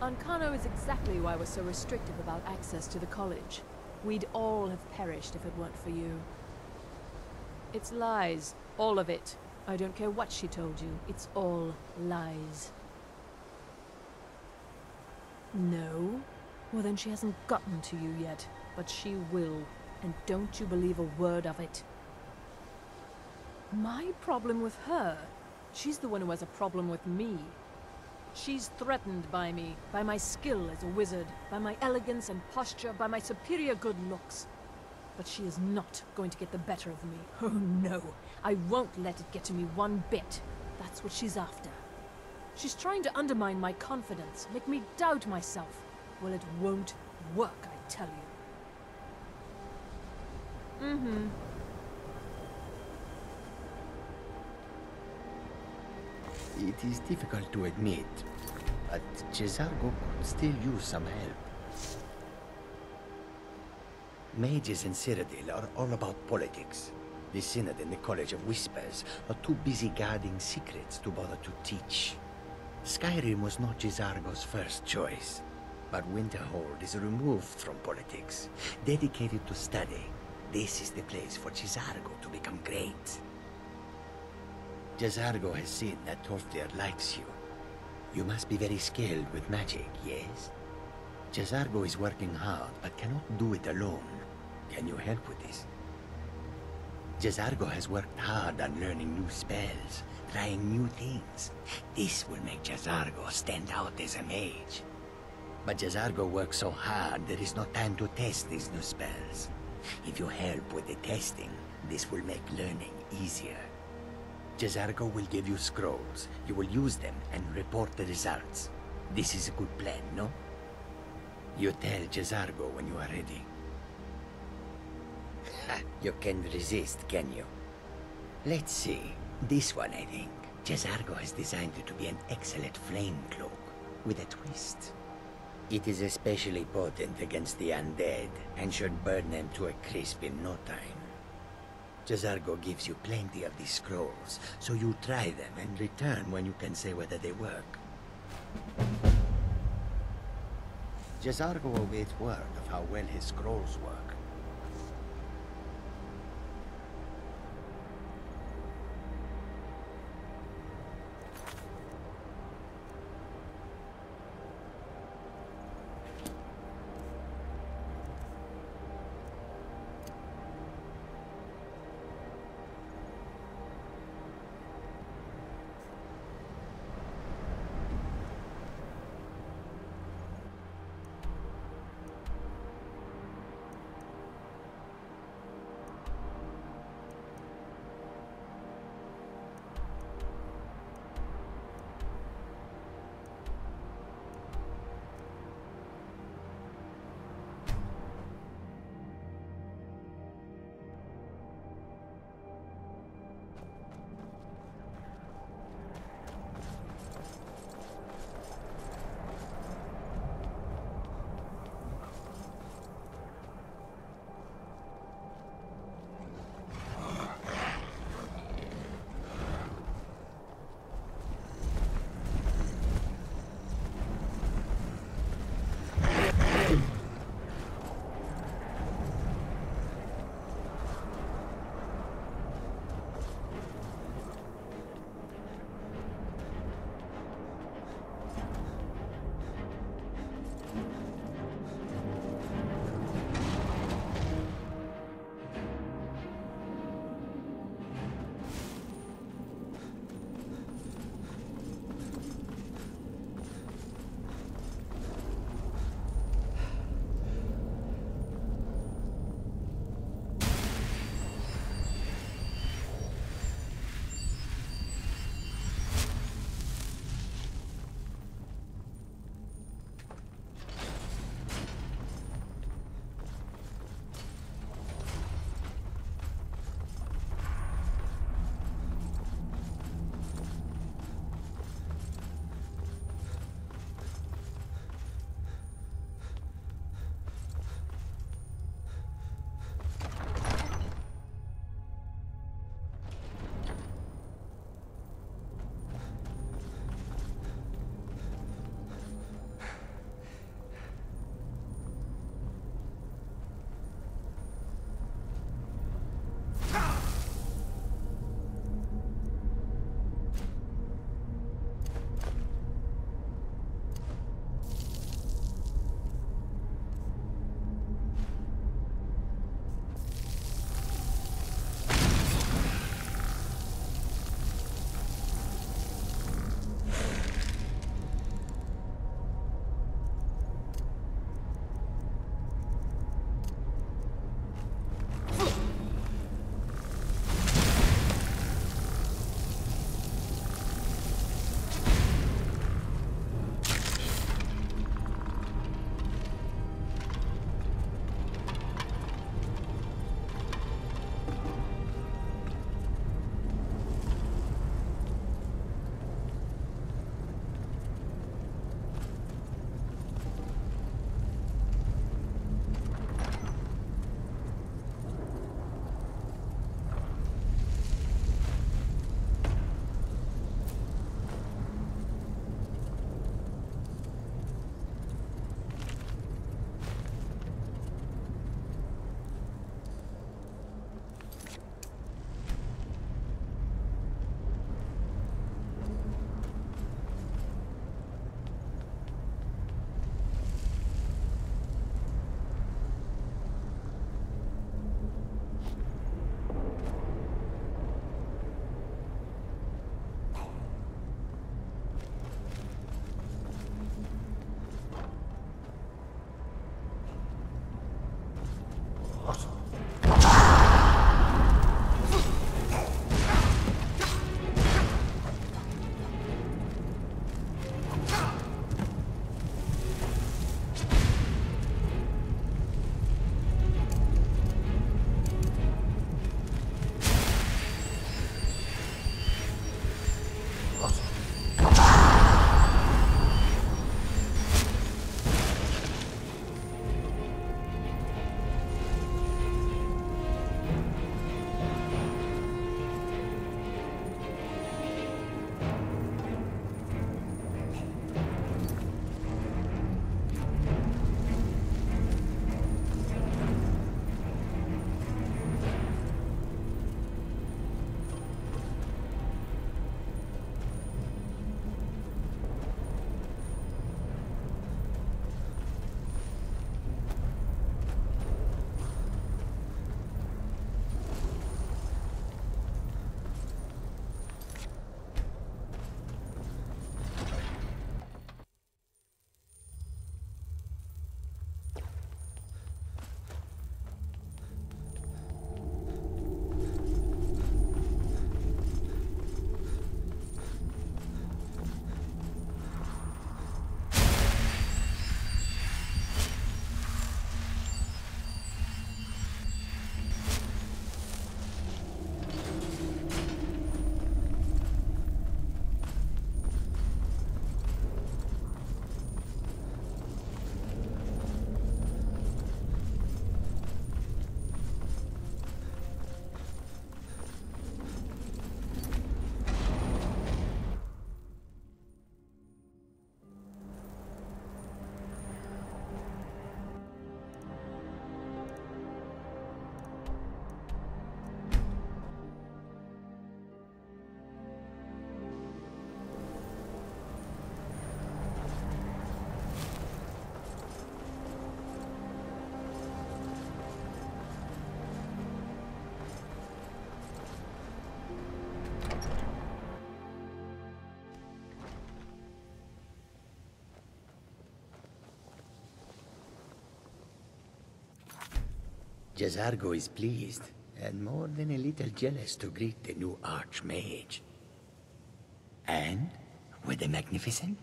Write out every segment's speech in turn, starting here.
Ancano is exactly why we're so restrictive about access to the college. We'd all have perished if it weren't for you. It's lies. All of it. I don't care what she told you. It's all lies. No? Well, then she hasn't gotten to you yet. But she will. And don't you believe a word of it. My problem with her? She's the one who has a problem with me. She's threatened by me, by my skill as a wizard, by my elegance and posture, by my superior good looks. But she is not going to get the better of me. Oh no, I won't let it get to me one bit. That's what she's after. She's trying to undermine my confidence, make me doubt myself. Well, it won't work, I tell you. Mm-hmm. It is difficult to admit, but Cesargo could still use some help. Mages in Cyrodiil are all about politics. The Synod and the College of Whispers are too busy guarding secrets to bother to teach. Skyrim was not Cesargo's first choice, but Winterhold is removed from politics, dedicated to study. This is the place for Cesargo to become great. Cesargo has seen that Tolfdir likes you. You must be very skilled with magic, yes? Cesargo is working hard, but cannot do it alone. Can you help with this? Cesargo has worked hard on learning new spells, trying new things. This will make Cesargo stand out as a mage. But Cesargo works so hard, there is no time to test these new spells. If you help with the testing, this will make learning easier. Cesargo will give you scrolls. You will use them and report the results. This is a good plan, no? You tell Cesargo when you are ready. You can't resist, can you? Let's see. This one, I think. Cesargo has designed it to be an excellent flame cloak, with a twist. It is especially potent against the undead, and should burn them to a crisp in no time. Cesargo gives you plenty of these scrolls, so you try them and return when you can say whether they work. Cesargo awaits word of how well his scrolls work. Jazargo is pleased, and more than a little jealous to greet the new Archmage. And were they magnificent?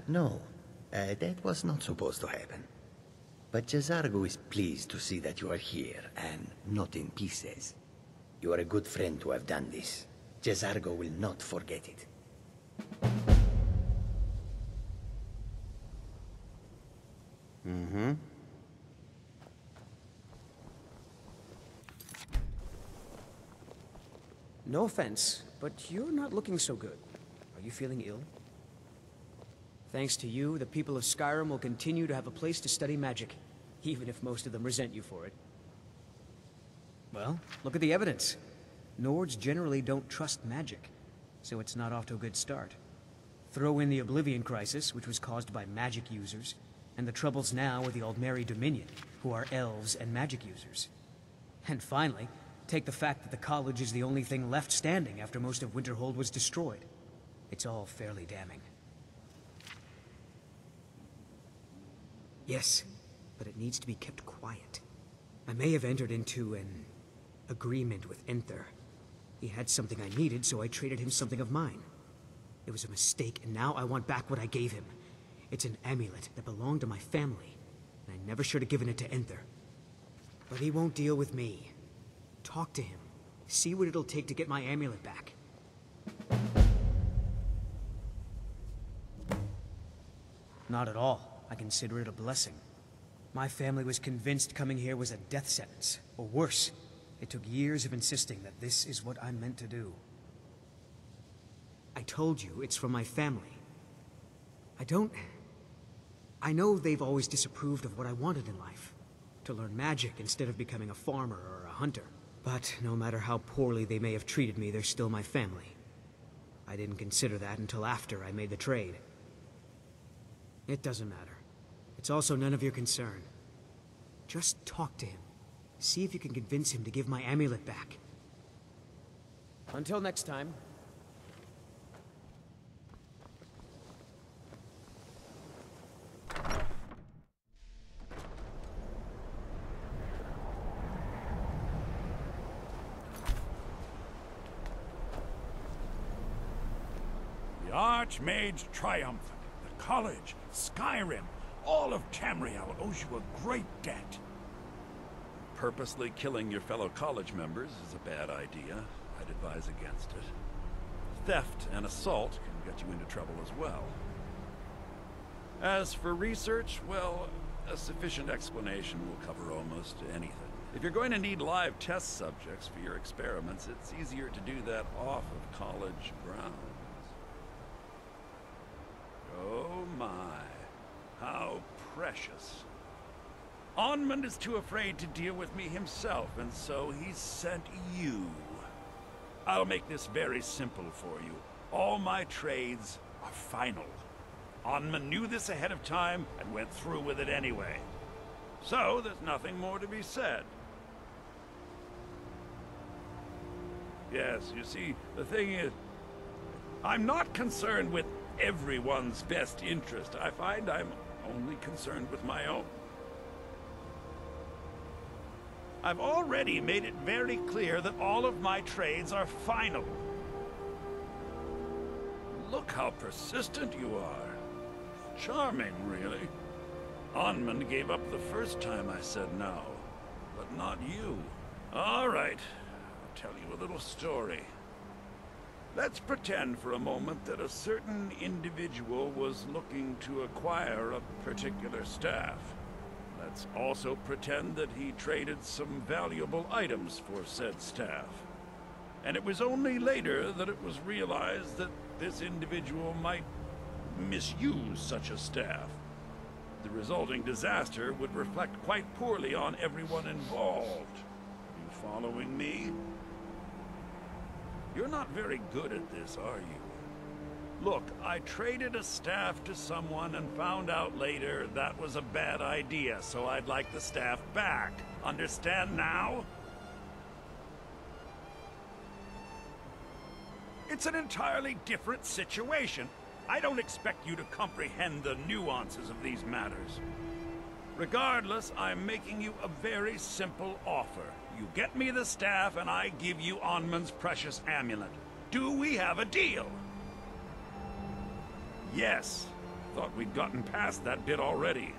No. That was not supposed to happen. But Jazargo is pleased to see that you are here, and not in pieces. You are a good friend to have done this. Jazargo will not forget it. No offense, but you're not looking so good. Are you feeling ill? Thanks to you, the people of Skyrim will continue to have a place to study magic, even if most of them resent you for it. Well, look at the evidence. Nords generally don't trust magic, so it's not off to a good start. Throw in the Oblivion Crisis, which was caused by magic users, and the troubles now with the Aldmeri Dominion, who are elves and magic users. And finally, take the fact that the college is the only thing left standing after most of Winterhold was destroyed. It's all fairly damning. Yes, but it needs to be kept quiet. I may have entered into an agreement with Enther. He had something I needed, so I traded him something of mine. It was a mistake, and now I want back what I gave him. It's an amulet that belonged to my family, and I never should have given it to Enther. But he won't deal with me. Talk to him. See what it'll take to get my amulet back. Not at all. I consider it a blessing. My family was convinced coming here was a death sentence, or worse. It took years of insisting that this is what I'm meant to do. I told you, it's from my family. I know they've always disapproved of what I wanted in life. To learn magic instead of becoming a farmer or a hunter. But no matter how poorly they may have treated me, they're still my family. I didn't consider that until after I made the trade. It doesn't matter. It's also none of your concern. Just talk to him. See if you can convince him to give my amulet back. Until next time. The Archmage triumphant. The college, Skyrim, all of Tamriel owes you a great debt. purposely killing your fellow college members is a bad idea. I'd advise against it. Theft and assault can get you into trouble as well. As for research, well, a sufficient explanation will cover almost anything. If you're going to need live test subjects for your experiments, it's easier to do that off of college grounds. Oh my, how precious. Onmund is too afraid to deal with me himself, and so he's sent you. I'll make this very simple for you. All my trades are final. Onmund knew this ahead of time and went through with it anyway. So there's nothing more to be said. Yes, you see, the thing is, I'm not concerned with everyone's best interest. I find I'm only concerned with my own. I've already made it very clear that all of my trades are final. Look how persistent you are. Charming, really. Onmund gave up the first time I said no, but not you. All right, I'll tell you a little story. Let's pretend for a moment that a certain individual was looking to acquire a particular staff. Let's also pretend that he traded some valuable items for said staff. And it was only later that it was realized that this individual might misuse such a staff. The resulting disaster would reflect quite poorly on everyone involved. Are you following me? You're not very good at this, are you? Look, I traded a staff to someone and found out later that was a bad idea, so I'd like the staff back. Understand now? It's an entirely different situation. I don't expect you to comprehend the nuances of these matters. Regardless, I'm making you a very simple offer. You get me the staff and I give you Onmund's precious amulet. Do we have a deal? Yes. Thought we'd gotten past that bit already.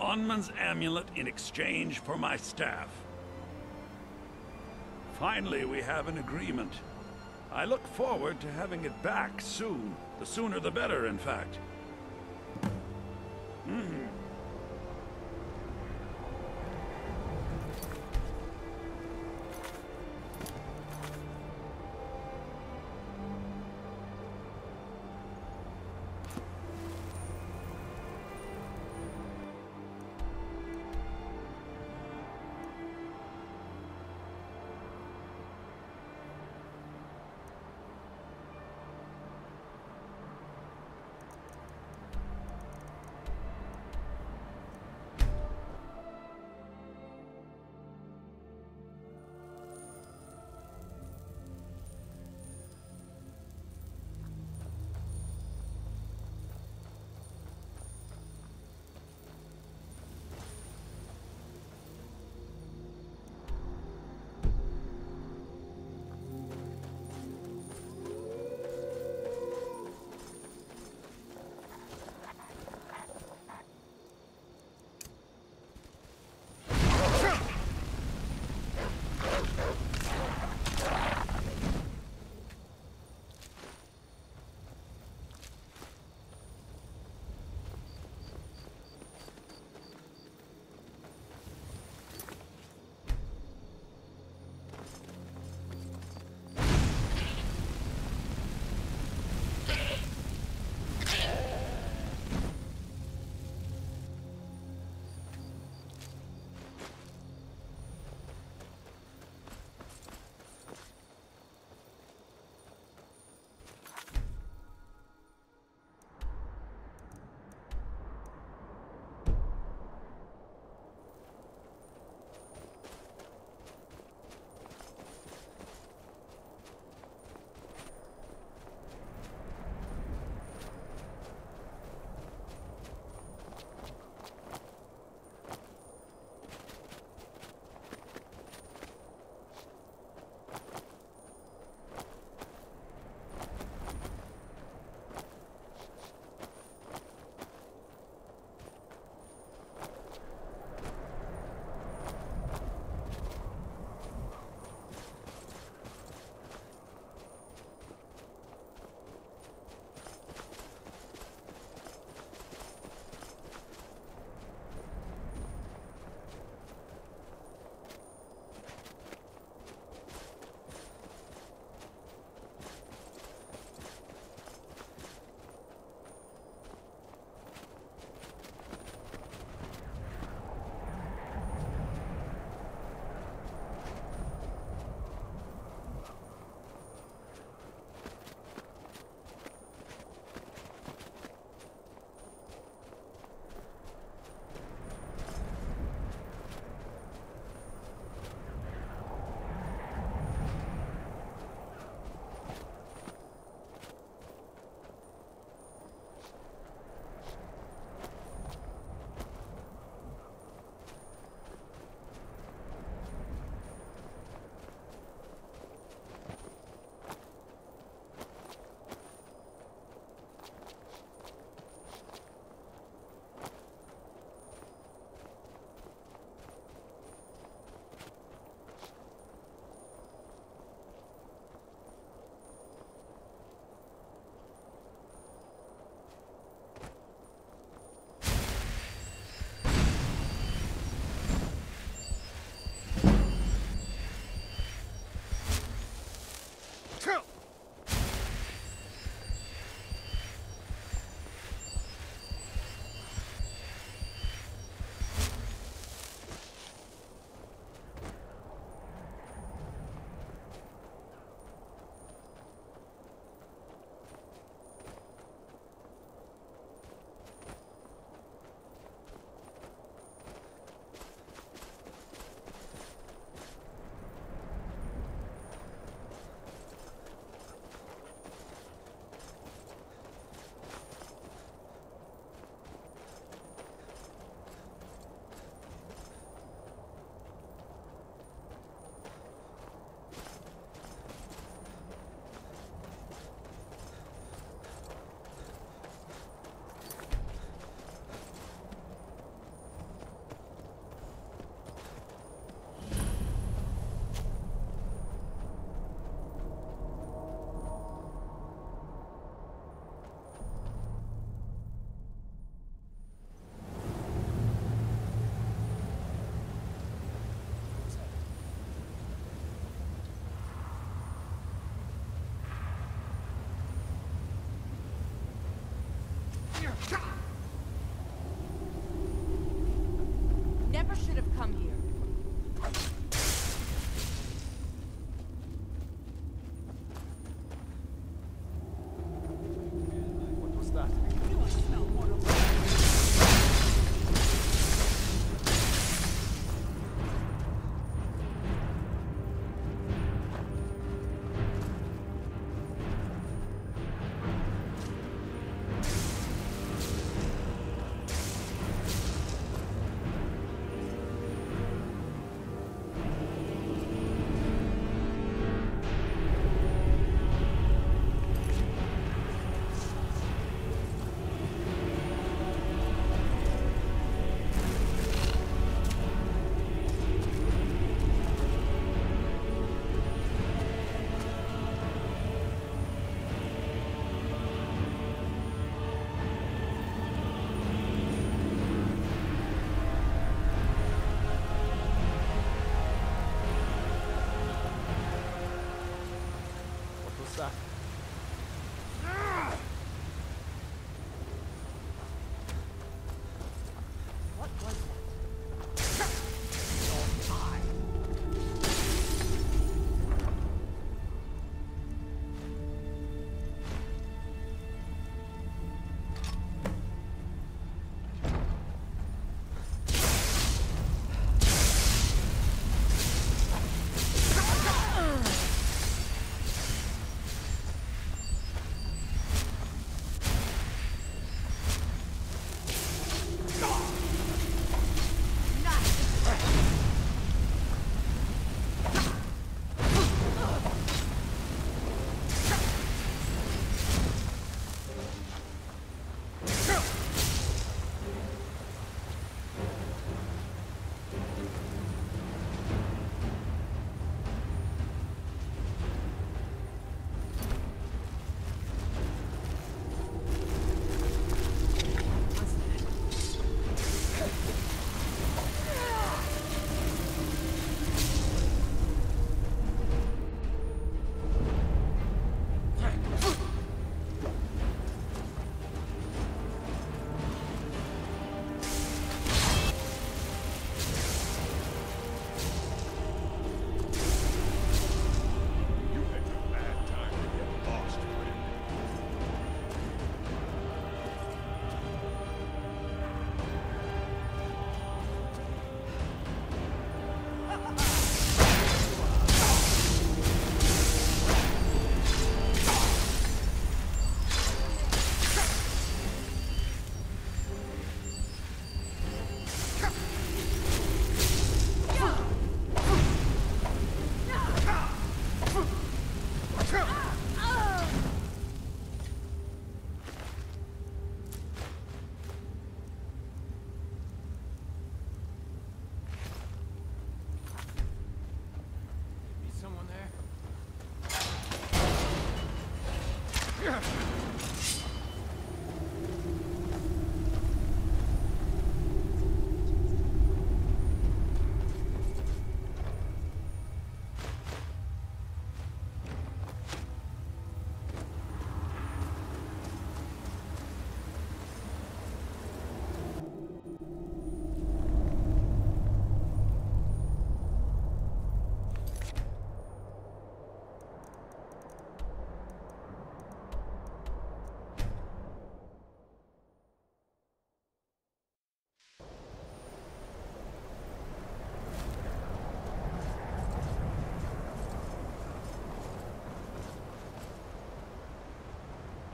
Onmund's amulet in exchange for my staff. Finally, we have an agreement. I look forward to having it back soon. The sooner the better, in fact.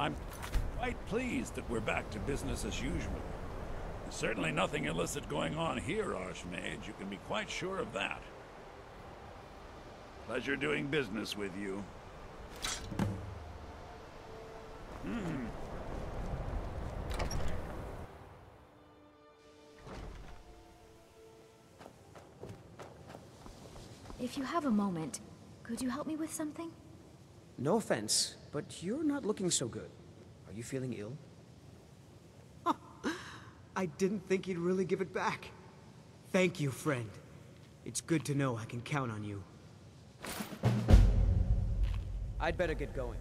I'm quite pleased that we're back to business as usual. There's certainly nothing illicit going on here, Archmage. You can be quite sure of that. Pleasure doing business with you. If you have a moment, could you help me with something? No offense, but you're not looking so good. Are you feeling ill? I didn't think you'd really give it back. Thank you, friend. It's good to know I can count on you. I'd better get going.